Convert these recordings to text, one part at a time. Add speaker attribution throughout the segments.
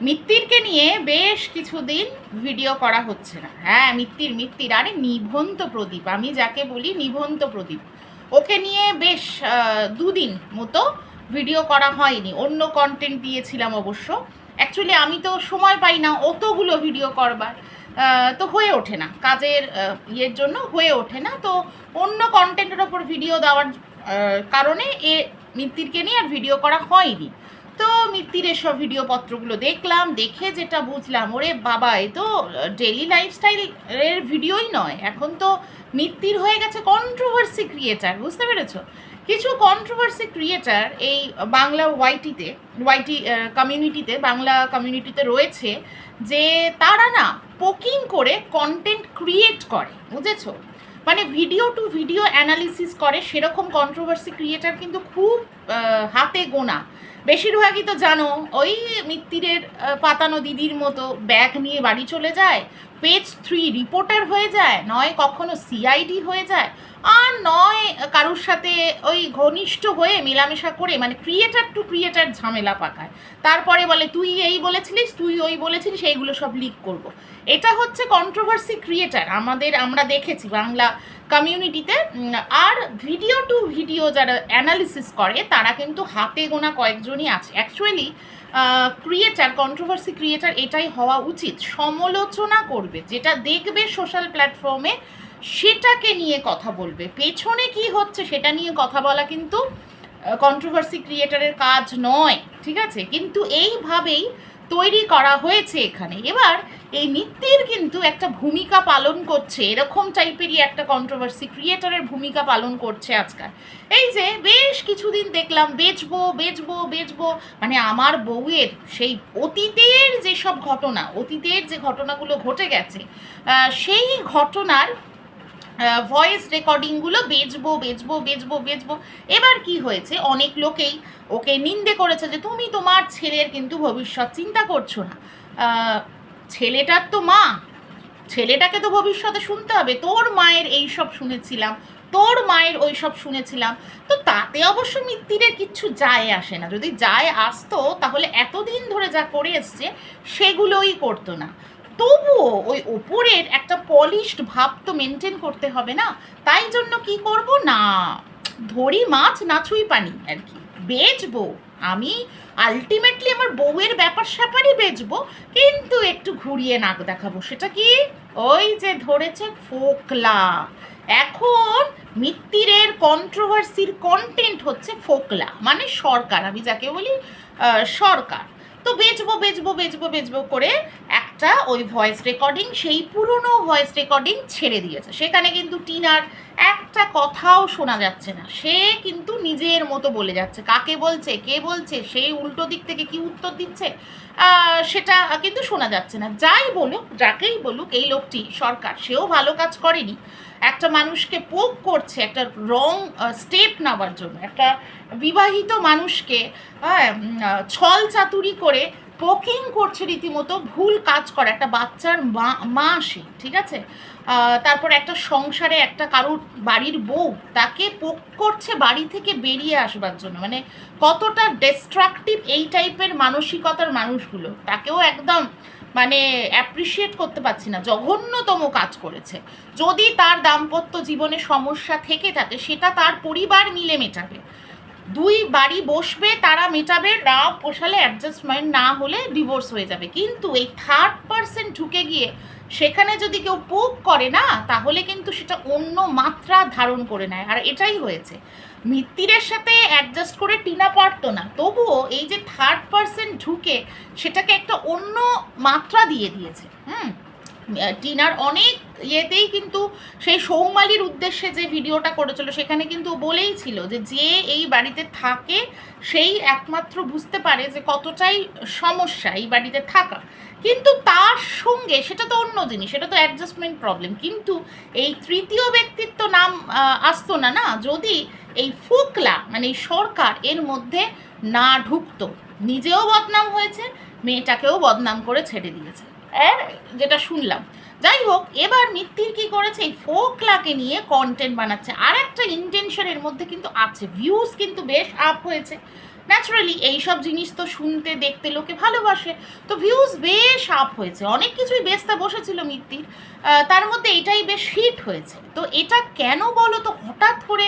Speaker 1: মিত্তিরকে নিয়ে বেশ কিছুদিন ভিডিও করা হচ্ছে না। হ্যাঁ, মিত্তির আরে নিভন্ত প্রদীপ, আমি যাকে বলি নিভন্ত প্রদীপ, ওকে নিয়ে বেশ দুদিন মতো ভিডিও করা হয়নি। অন্য কন্টেন্ট দিয়েছিলাম অবশ্য। অ্যাকচুয়ালি আমি তো সময় পাই না অতগুলো ভিডিও করবার, তো হয়ে ওঠে না, কাজের ইয়ের জন্য হয়ে ওঠে না। তো অন্য কন্টেন্টের ওপর ভিডিও দেওয়ার কারণে মিত্তিরকে নিয়ে আর ভিডিও করা হয়নি। তো মিত্তির এসব ভিডিও পত্রগুলো দেখলাম, দেখে যেটা বুঝলাম, ওরে বাবা, এ তো ডেলি লাইফস্টাইলের ভিডিওই নয়, এখন তো মিত্তির হয়ে গেছে কন্ট্রোভার্সি ক্রিয়েটার। বুঝতে পেরেছ? কিছু কন্ট্রোভার্সি ক্রিয়েটার এই বাংলা ওয়াইটি কমিউনিটিতে, বাংলা কমিউনিটিতে রয়েছে, যে তারা না পোকিং করে কন্টেন্ট ক্রিয়েট করে। বুঝেছ? মানে ভিডিও টু ভিডিও অ্যানালিসিস করে, সেরকম কন্ট্রোভার্সি ক্রিয়েটার কিন্তু খুব হাতে গোনা। বেশিরভাগই তো জানো ওই মিত্তিরের পাতানো দিদির মতো ব্যাগ নিয়ে বাড়ি চলে যায়, পেজ 3 রিপোর্টার হয়ে যায়, নয় কখনো সিআইডি হয়ে যায়, আর নয় কারুর সাথে ওই ঘনিষ্ঠ হয়ে মেলামেশা করে, মানে ক্রিয়েটার টু ক্রিয়েটার ঝামেলা পাকায়। তারপরে বলে তুই এই বলেছিলিস, তুই ওই বলেছিলিস, এইগুলো সব লিক করব। এটা হচ্ছে কন্ট্রোভার্সি ক্রিয়েটার আমরা দেখেছি বাংলা কমিউনিটিতে। আর ভিডিও টু ভিডিও যারা অ্যানালিসিস করে তারা কিন্তু হাতে গোনা কয়েকজনই আছে। অ্যাকচুয়ালি ক্রিয়েটার, কন্ট্রোভার্সি ক্রিয়েটার এটাই হওয়া উচিত, সমালোচনা করবে, যেটা দেখবে সোশ্যাল প্ল্যাটফর্মে সেটাকে নিয়ে কথা বলবে। পেছনে কি হচ্ছে সেটা নিয়ে কথা বলা কিন্তু কন্ট্রোভার্সি ক্রিয়েটারের কাজ নয়, ঠিক আছে? কিন্তু এইভাবেই তৈরি করা হয়েছে এখানে। এবার এই মিত্তির কিন্তু একটা ভূমিকা পালন করছে, এরকম টাইপেরই একটা কন্ট্রোভার্সি ক্রিয়েটারের ভূমিকা পালন করছে আজকাল। এই যে বেশ কিছুদিন দেখলাম বেচবো, মানে আমার বউয়ের সেই অতীতের যে ঘটনাগুলো ঘটে গেছে, সেই ঘটনার ভয়েস রেকর্ডিংগুলো বেচবো। এবার কি হয়েছে, অনেক লোকেই ওকে নিন্দে করেছে যে তুমি তোমার ছেলের কিন্তু ভবিষ্যৎ চিন্তা করছো না। ছেলেটার তো মা, ছেলেটাকে তো ভবিষ্যতে শুনতে হবে। তোর মায়ের এই সব শুনেছিলাম, তোর মায়ের ওই সব শুনেছিলাম। তো তাতে অবশ্য মিত্তিরের কিচ্ছু যায় আসে না। যদি যায় আসতো তাহলে এতদিন ধরে যা করে এসছে সেগুলোই করতো না। তবুও ওই ওপরের একটা পলিশড ভাব তো মেনটেন করতে হবে না? তাই জন্য কি করব না, ধরি মাছ না ছুঁই পানি আর কি, বেচবো। আমি আলটিমেটলি আমার বউয়ের ব্যাপার স্যাপারই বেচবো, কিন্তু একটু ঘুরিয়ে নাক দেখাবো। সেটা কি? ওই যে ধরেছে ফোকলা। এখন মিত্তিরের কন্ট্রোভার্সির কন্টেন্ট হচ্ছে ফোকলা, মানে সরকার, আমি যাকে বলি সরকার। তো বেচবো করে একটা ওই ভয়েস রেকর্ডিং, সেই পুরনো ভয়েস রেকর্ডিং ছেড়ে দিয়েছে। সেখানে কিন্তু টিনার একটা কথাও শোনা যাচ্ছে না, সে কিন্তু নিজের মতো বলে যাচ্ছে। কাকে বলছে, কে বলছে, সেই উল্টো দিক থেকে কি উত্তর দিচ্ছে সেটা কিন্তু শোনা যাচ্ছে না। যাই বলুক, যাকেই বলুক, এই লোকটি সরকার, সেও ভালো কাজ করেনি। একটা মানুষকে পোক করছে একটা রং স্টেপ নেওয়ার জন্য, একটা বিবাহিত মানুষকে ছল চাতুরি করে পোকিং করছে, রীতিমতো ভুল কাজ করে একটা বাচ্চার মা সে, ঠিক আছে? তারপর একটা সংসারে একটা কারুর বাড়ির বউ, তাকে পোক করছে বাড়ি থেকে বেরিয়ে আসবার জন্য। মানে কতটা ডিস্ট্রাকটিভ এই টাইপের মানসিকতার মানুষগুলো, তাকেও একদম মানে অ্যাপ্রিসিয়েট করতে পারছি না। জঘন্যতম কাজ করেছে। যদি তার দাম্পত্য জীবনে সমস্যা থেকে থাকে সেটা তার পরিবার মিলে মেটাবে, দুই বাড়ি বসবে, তারা মেটাবে, না পোষালে অ্যাডজাস্টমেন্ট না হলে ডিভোর্স হয়ে যাবে। কিন্তু এই থার্ড পার্সন ঢুকে গিয়ে সেখানে যদি কেউ পোক করে না, তাহলে কিন্তু সেটা অন্য মাত্রা ধারণ করে নেয়। আর এটাই হয়েছে। মিত্তিরের সাথে অ্যাডজাস্ট করে টিনা পারতো না, তবুও এই যে থার্ড পার্সন ঢুকে সেটাকে একটা অন্য মাত্রা দিয়ে দিয়েছে। টিনার অনেক ইয়েতেই কিন্তু সেই সৌমালির উদ্দেশ্যে যে ভিডিওটা করেছিল সেখানে কিন্তু বলেই ছিল যে যে এই বাড়িতে থাকে সেই একমাত্র বুঝতে পারে যে কতটাই সমস্যা এই বাড়িতে থাকা। কিন্তু তার সঙ্গে সেটা তো অন্য জিনিস, সেটা তো অ্যাডজাস্টমেন্ট প্রবলেম। কিন্তু এই তৃতীয় ব্যক্তিত্ব নাম আসতো না, না, যদি এই ফোকলা মানে এই সরকার এর মধ্যে না ঢুকতো। নিজেও বদনাম হয়েছে, মেয়েটাকেও বদনাম করে ছেড়ে দিয়েছে, আর যেটা শুনলাম। যাই হোক, এবার মিত্তির কি করেছে, এই ফোকলাকে নিয়ে কন্টেন্ট বানাচ্ছে। আর একটা ইন্টেনশন এর মধ্যে কিন্তু আছে, ভিউজ কিন্তু বেশ আপ হয়েছে। ন্যাচারালি এইসব জিনিস তো শুনতে দেখতে লোকে ভালোবাসে, তো ভিউজ বেশ আপ হয়েছে, অনেক কিছুই বেচতে বসেছিল মিত্তির, তার মধ্যে এটাই বেশ হিট হয়েছে। তো এটা কেন বলো তো হঠাৎ করে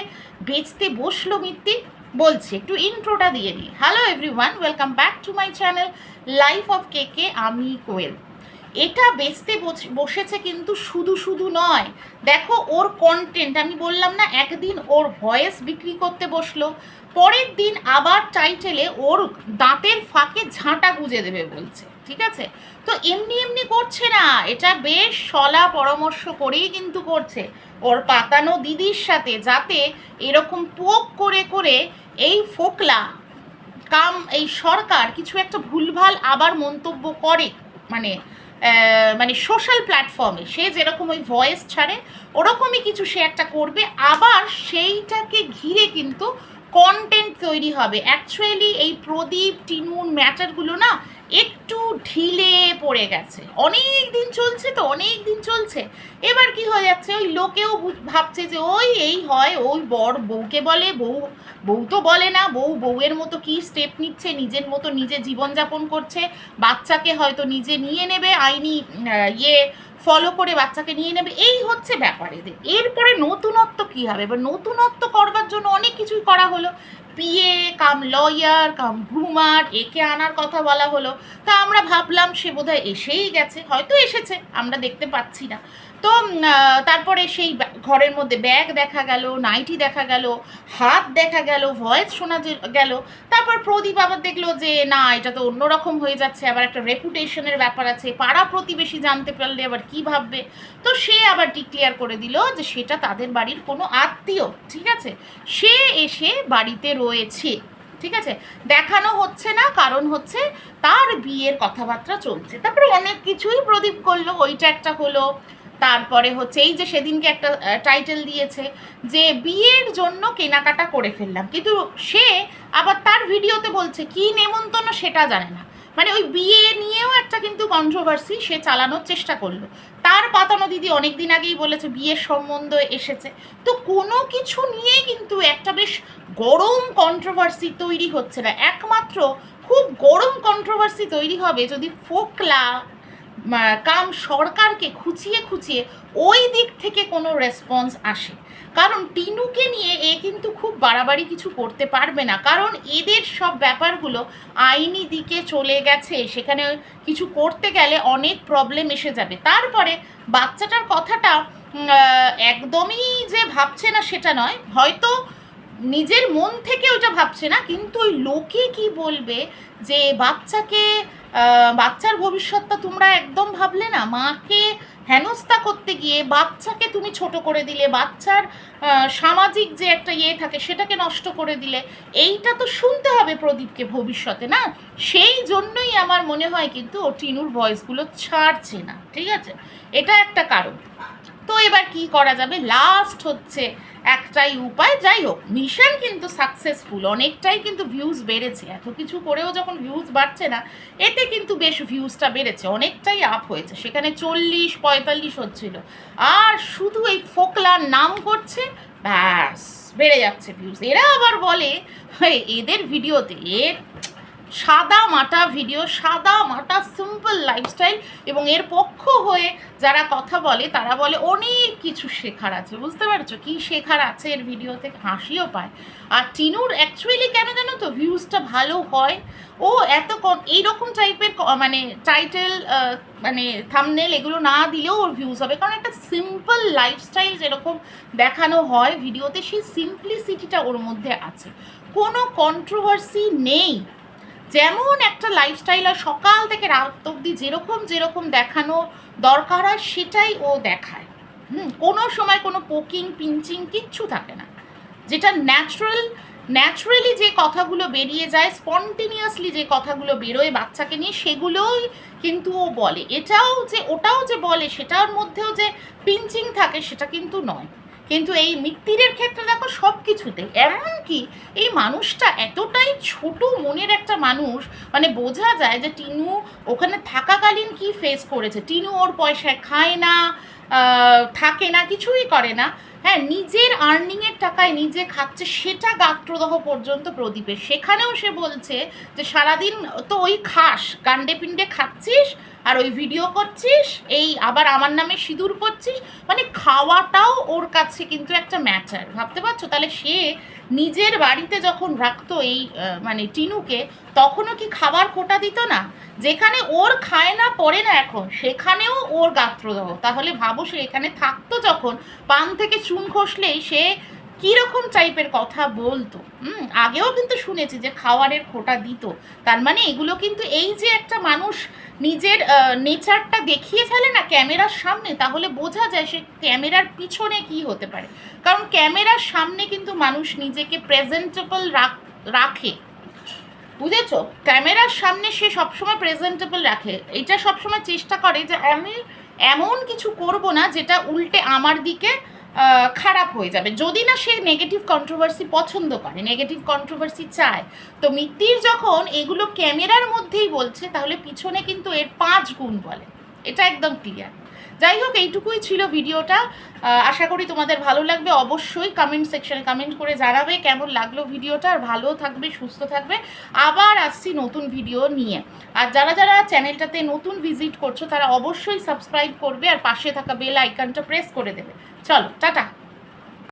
Speaker 1: বেচতে বসলো মিত্তির? বলছি, একটু ইন্ট্রোটা দিয়ে দিই। Hello everyone, welcome back to my channel life of K, আমি কোয়েল। এটা বেচতে বসেছে কিন্তু শুধু শুধু নয়, দেখো ওর কন্টেন্ট, আমি বললাম না একদিন ওর ভয়েস বিক্রি করতে বসলো, পরের দিন আবার টাইটেলে ওর দাঁতের ফাঁকে ঝাঁটা গুঁজে দেবে বলছে, ঠিক আছে? তো এমনি এমনি করছে না, এটা বেশ সলা পরামর্শ করেই কিন্তু করছে ওর পাতানো দিদির সাথে, যাতে এরকম পোক করে করে এই ফোকলা এই সরকার কিছু একটা ভুলভাল আবার মন্তব্য করে, মানে মানে সোশ্যাল প্ল্যাটফর্মে সে যেরকম ওই ভয়েস ছাড়ে ওরকমই কিছু সে একটা করবে, আবার সেইটাকে ঘিরে কিন্তু কন্টেন্ট তৈরি হবে। অ্যাকচুয়ালি এই প্রদীপ টিনুর ম্যাটারগুলো না একটু ঢিলে পড়ে গেছে, অনেক দিন চলছে, তো অনেক দিন চলছে, এবার কি হয়ে যাচ্ছে, ওই লোকেও ভাবছে যে ওই এই হয়, ওই বর বউকে বলে, বউ তো বলে না, বউয়ের মতো কি স্টেপ নিচ্ছে, নিজের মতো নিজে জীবনযাপন করছে, বাচ্চাকে হয়তো নিজে নিয়ে নেবে, আইনি ফলো করে বাচ্চাকে নিয়ে নেবে, এই হচ্ছে ব্যাপার এদের। এরপরে নতুনত্ব কী হবে? এবার নতুনত্ব করবার জন্য অনেক কিছুই করা হলো, পিএ কাম লয়ার কাম গ্রুমার একে আনার কথা বলা হলো, তা আমরা ভাবলাম সে বোধহয় এসেই গেছে, হয়তো এসেছে আমরা দেখতে পাচ্ছি না। তো তারপরে সেই ঘরের মধ্যে ব্যাগ দেখা গেল, নাইটি দেখা গেল, হাত দেখা গেল, ভয়েস শোনা গেল, তারপর প্রদীপ আবার দেখলো যে না এটা তো অন্যরকম হয়ে যাচ্ছে, আবার একটা রেপুটেশনের ব্যাপার আছে, পাড়া প্রতিবেশী জানতে পারলে আবার কী ভাববে, তো সে আবার ডিক্লেয়ার করে দিল যে সেটা তাদের বাড়ির কোনো আত্মীয়, ঠিক আছে, সে এসে বাড়িতে রয়েছে, ঠিক আছে, দেখানো হচ্ছে না, কারণ হচ্ছে তার বিয়ের কথাবার্তা চলছে। তারপরে অনেক কিছুই প্রদীপ করলো, ওইটা একটা হলো। তারপরে হচ্ছে এই যে সেদিনকে একটা টাইটেল দিয়েছে যে বিয়ের জন্য কেনাকাটা করে ফেললাম, কিন্তু সে আবার তার ভিডিওতে বলছে কি নেমন্তন্ন সেটা জানে না, মানে ওই বিয়ে নিয়েও একটা কিন্তু কন্ট্রোভার্সি সে চালানোর চেষ্টা করলো। তার পাতানো দিদি অনেক দিন আগেই বলেছে বিয়ের সম্বন্ধ এসেছে, তো কোনো কিছু নিয়েই কিন্তু একটা বেশ গরম কন্ট্রোভার্সি তৈরি হচ্ছে না, একমাত্র খুব গরম কন্ট্রোভার্সি তৈরি হবে যদি ফোকলা কাম সরকারকে খুঁচিয়ে খুঁচিয়ে ওই দিক থেকে কোনো রেসপন্স আসে, কারণ টিনুকে নিয়ে এ কিন্তু খুব বাড়াবাড়ি কিছু করতে পারবে না, কারণ এদের সব ব্যাপারগুলো আইনি দিকে চলে গেছে, সেখানে কিছু করতে গেলে অনেক প্রবলেম এসে যাবে। তারপরে বাচ্চাটার কথাটা একদমই যে ভাবছে না সেটা নয়, হয়তো নিজের মন থেকে ওটা ভাবছে না, কিন্তু ওই লোকে কি বলবে যে বাচ্চার ভবিষ্যৎটা তোমরা একদম ভাবলে না, মাকে হেনস্থা করতে গিয়ে বাচ্চাকে তুমি ছোট করে দিলে, বাচ্চার সামাজিক যে একটা থাকে সেটাকে নষ্ট করে দিলে, এইটা তো শুনতে হবে প্রদীপকে ভবিষ্যতে, না? সেই জন্যই আমার মনে হয় কিন্তু ও টিনুর ভয়েসগুলো ছাড়ছে না, ঠিক আছে, এটা একটা কারণ। তো এবার কি করা যাবে, লাস্ট হচ্ছে একটাই উপায়, যাই হোক মিশন কিন্তু সাকসেসফুল, অনেকটাই কিন্তু ভিউজ বেড়েছে, এত কিছু করেও যখন ভিউজ বাড়ছে না, এতে কিন্তু বেশ ভিউজটা বেড়েছে, অনেকটাই আপ হয়েছে, সেখানে 40-45 হচ্ছিল, আর শুধু এই ফোকলার নাম করছে, ব্যাস বেড়ে যাচ্ছে ভিউজ। এরা আবার বলে এদের ভিডিওতে সাদা মাটা ভিডিও, সাদা মাটা সিম্পল লাইফস্টাইল, এবং এর পক্ষ হয়ে যারা কথা বলে তারা বলে অনেক কিছু শেখার আছে, বুঝতে পারছো কী শেখার আছে এর ভিডিও থেকে, হাসিও পায়। আর টিনুর অ্যাকচুয়ালি কেন জানো তো ভিউজটা ভালো হয়, ও এত এইরকম টাইপের মানে টাইটেল মানে থাম্বনেল এগুলো না দিলেও ওর ভিউজ হবে, কারণ একটা সিম্পল লাইফস্টাইল যেরকম দেখানো হয় ভিডিওতে, সেই সিম্পলিসিটিটা ওর মধ্যে আছে, কোনো কন্ট্রোভার্সি নেই, যেমন একটা লাইফস্টাইল আর সকাল থেকে রাত অবধি যেরকম দেখানো দরকার হয় সেটাই ও দেখায়, কোনো সময় কোনো পোকিং পিঞ্চিং কিচ্ছু থাকে না, যেটা ন্যাচারালি যে কথাগুলো বেরিয়ে যায়, স্পন্টেনিয়াসলি যে কথাগুলো বেরোয় বাচ্চাকে নিয়ে, সেগুলোই কিন্তু ও বলে, ওটাও যে বলে সেটার মধ্যেও যে পিঞ্চিং থাকে সেটা কিন্তু নয়। কিন্তু এই মিত্তিরের ক্ষেত্রে দেখো সব কিছুতে, এমনকি এই মানুষটা এতটাই ছোট মনের একটা মানুষ, মানে বোঝা যায় যে টিনু ওখানে থাকাকালীন কি ফেস করেছে, টিনু ওর পয়সায় খায় না, থাকে না, কিছুই করে না, হ্যাঁ, নিজের আর্নিংয়ের টাকায় নিজে খাচ্ছে, সেটা গাত্রদাহ পর্যন্ত প্রদীপের। সেখানেও সে বলছে যে সারাদিন তো ওই খাস, গান্ডে পিণ্ডে খাচ্ছিস আর ওই ভিডিও করছিস, এই আবার আমার নামে সিঁদুর করছিস, মানে খাওয়াটাও ওর কাছে কিন্তু একটা ম্যাটার, ভাবতে পারছো? তাহলে সে নিজের বাড়িতে যখন রাখতো এই মানে টিনুকে, তখনও কি খাবার কোটা দিত না? যেখানে ওর খায় না পড়ে না এখন, সেখানেও ওর গাত্রদাহ। তাহলে ভাবো সে এখানে থাকতো যখন, পান থেকে চুন খসলেই সে কীরকম টাইপের কথা বলতো। আগেও কিন্তু শুনেছি যে খাওয়ারের খোটা দিত। তার মানে এগুলো কিন্তু, এই যে একটা মানুষ নিজের নেচারটা দেখিয়ে ফেলে না ক্যামেরার সামনে, তাহলে বোঝা যায় সে ক্যামেরার পিছনে কি হতে পারে। কারণ ক্যামেরার সামনে কিন্তু মানুষ নিজেকে প্রেজেন্টেবল রাখে, বুঝেছো? ক্যামেরার সামনে সে সবসময় প্রেজেন্টেবল রাখে, এটা সবসময় চেষ্টা করে যে আমি এমন কিছু করব না যেটা উল্টে আমার দিকে খারাপ হয়ে যাবে, যদি না সে নেগেটিভ কন্ট্রোভার্সি পছন্দ করে, নেগেটিভ কন্ট্রোভার্সি চায়। তো মিত্তির যখন এগুলো ক্যামেরার মধ্যেই বলছে, তাহলে পিছনে কিন্তু এর 5 গুণ বলে, এটা একদম ক্লিয়ার। যাই হোক, এইটুকুই ছিল ভিডিওটা। আশা করি তোমাদের ভালো লাগবে। অবশ্যই কমেন্ট সেকশনে কমেন্ট করে জানাবে কেমন লাগলো ভিডিওটা। আর ভালো থাকবে, সুস্থ থাকবে। আবার আসছি নতুন ভিডিও নিয়ে। আর যারা যারা চ্যানেলটাতে নতুন ভিজিট করছো, তারা অবশ্যই সাবস্ক্রাইব করবে আর পাশে থাকা বেল আইকনটা প্রেস করে দেবে। চলো, টাটা।